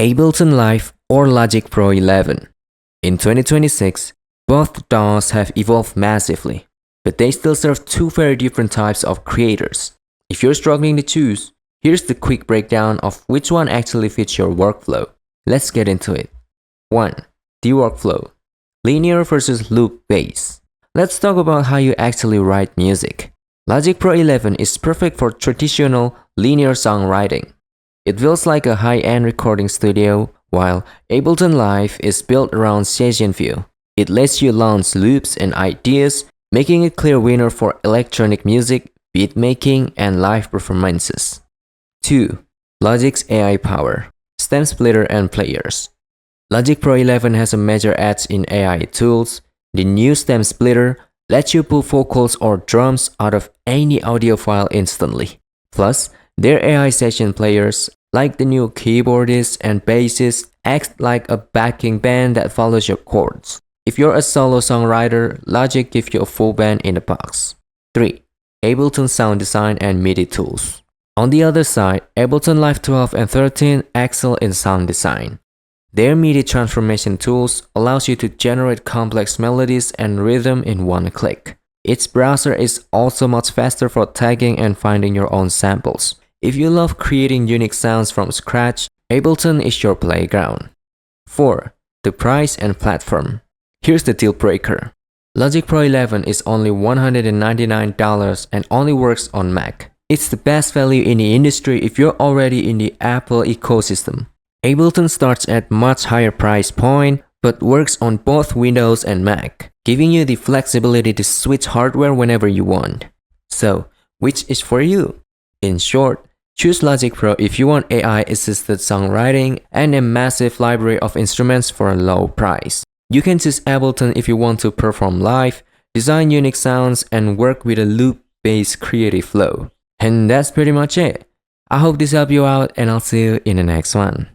Ableton Live or Logic Pro 11. In 2026, both DAWs have evolved massively, but they still serve two very different types of creators. If you're struggling to choose, here's the quick breakdown of which one actually fits your workflow. Let's get into it. 1. The workflow. Linear versus loop-based. Let's talk about how you actually write music. Logic Pro 11 is perfect for traditional linear songwriting. It feels like a high-end recording studio, while Ableton Live is built around session view. It lets you launch loops and ideas, making it clear winner for electronic music, beat making, and live performances. 2. Logic's AI power. Stem splitter and players. Logic Pro 11 has a major edge in AI tools. The new stem splitter lets you pull vocals or drums out of any audio file instantly. Plus, their AI session players, like the new keyboardist and bassist, act like a backing band that follows your chords. If you're a solo songwriter, Logic gives you a full band in a box. 3. Ableton sound design and MIDI tools. On the other side, Ableton Live 12 and 13 excel in sound design. Their MIDI transformation tools allows you to generate complex melodies and rhythm in one click. Its browser is also much faster for tagging and finding your own samples. If you love creating unique sounds from scratch, Ableton is your playground. 4. The price and platform. Here's the deal breaker. Logic Pro 11 is only $199 and only works on Mac. It's the best value in the industry if you're already in the Apple ecosystem. Ableton starts at much higher price point, but works on both Windows and Mac, giving you the flexibility to switch hardware whenever you want. So, which is for you? In short, choose Logic Pro if you want AI-assisted songwriting and a massive library of instruments for a low price. You can choose Ableton if you want to perform live, design unique sounds, and work with a loop-based creative flow. And that's pretty much it. I hope this helped you out, and I'll see you in the next one.